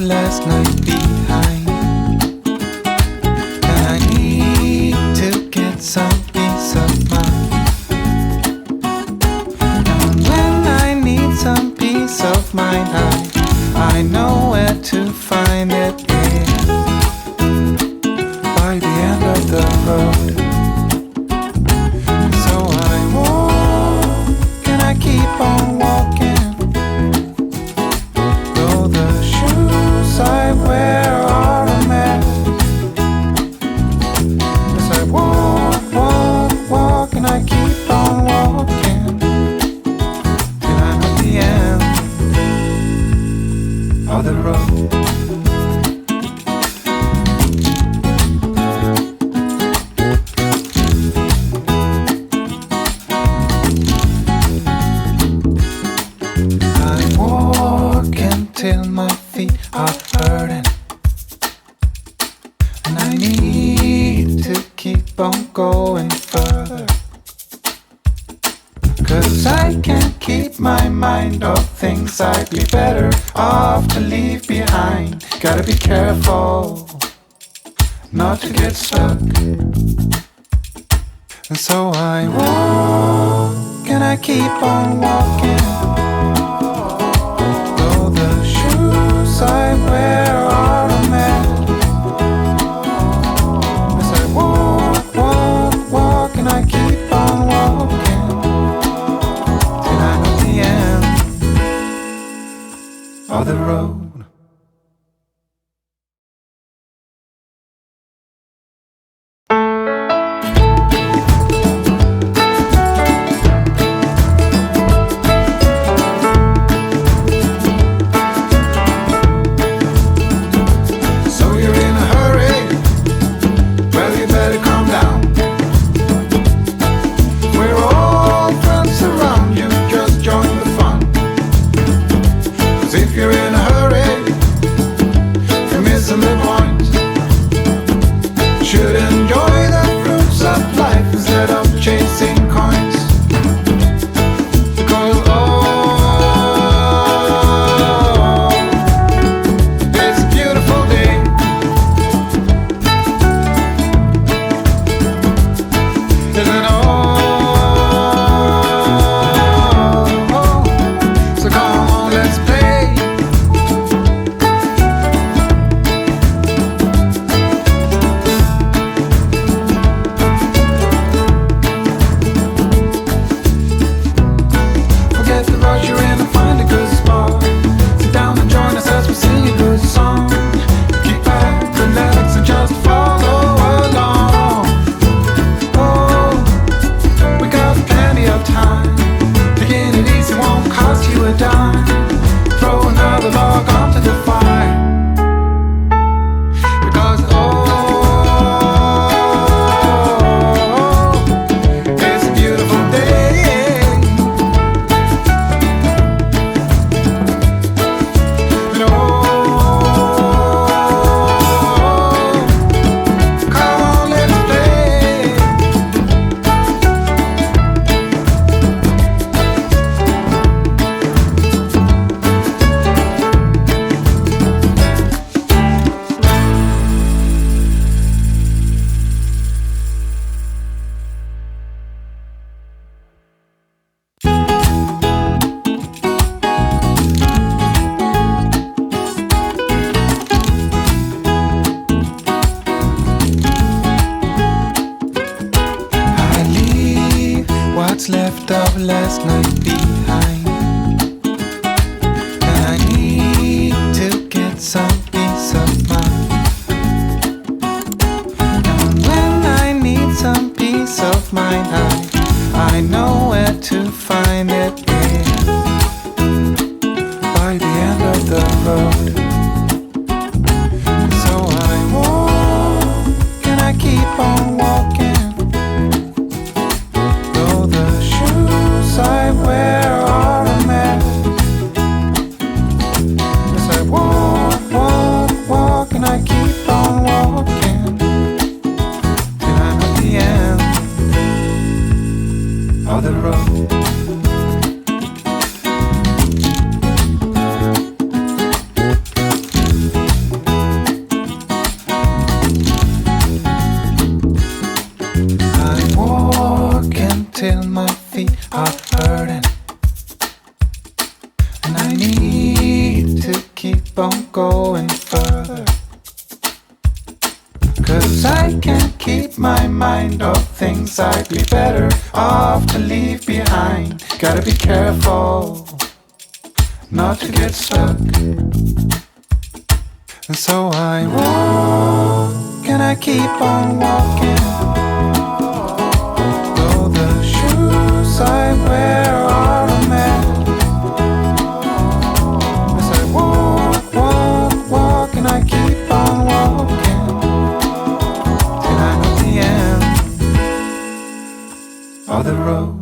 last night behind, and I need to get some peace of mind. And when I need some peace of mind, I know where to find it. By the end of the road. So I walk and I keep on walking. Though the shoes I wear are a mess. As I walk, walk, walk and I keep on walking till I'm at the end of the road. Till my feet are hurting, and I need to keep on going further, 'cause I can't keep my mind off things I'd be better off to leave behind. Gotta be careful not to get stuck. And so I walk and I keep on walking. I wear are a mess. As I walk, walk, walk, and I keep on walking till I'm at the end of the road. Left of last night behind, and I need to get some peace of mind. And when I need some peace of mind, I know where to find it. By the end of the road. So I walk and I keep on walking. I wear are a mess. As I walk, walk, walk, and I keep on walking till I'm at the end I can't keep my mind off things I'd be better off to leave behind. Gotta be careful not to get stuck. And so I walk and I keep on walking. Though the shoes I wear are a mess. As I walk, walk, walk and I keep on walking till I'm at the end of the road.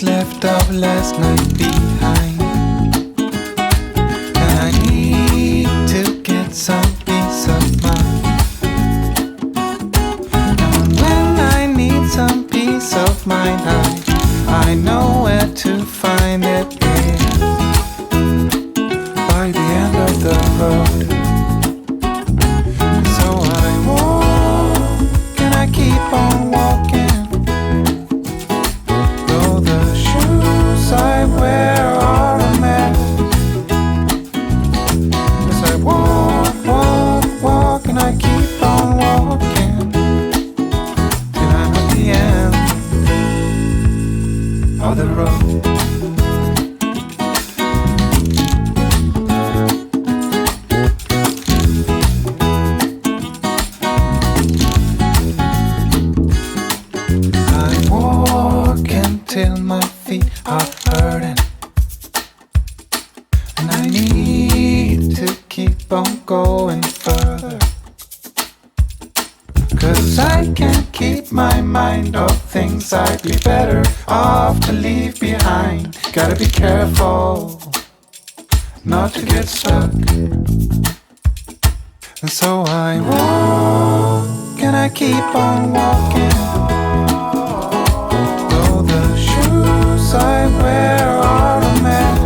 Left of last night behind, and I need to get some peace of mind. And when I need some peace of mind, I know where to find it. Is by the end of the road. So I walk and I keep on walking. I wear are a mess. As I walk, walk, walk and I keep on walking till I'm at the end of the road. I walk until my feet are hurting, and I need to keep on going further. 'Cause I can't keep my mind off things I'd be better off to leave behind. Gotta be careful not to get stuck. And so I walk and I keep on walking. Though the shoes I wear are a mess.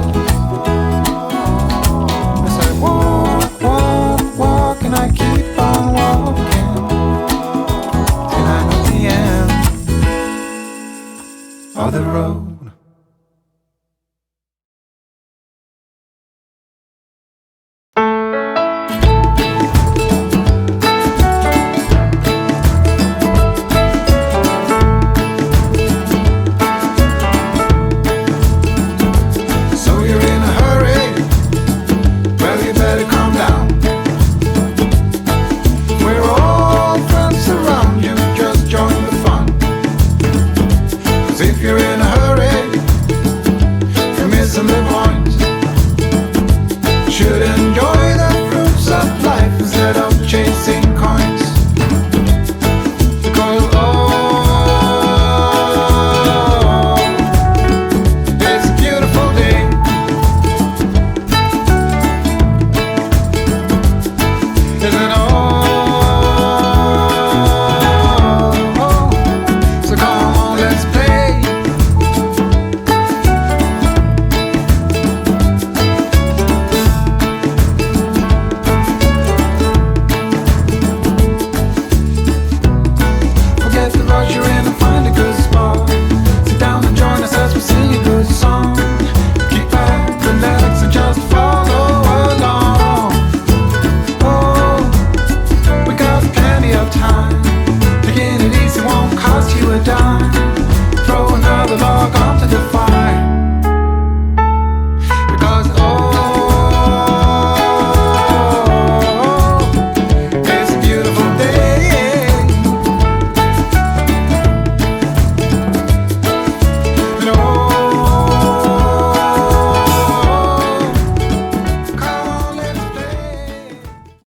As I walk, walk, walk and I keep on walking till I'm at the end of the road.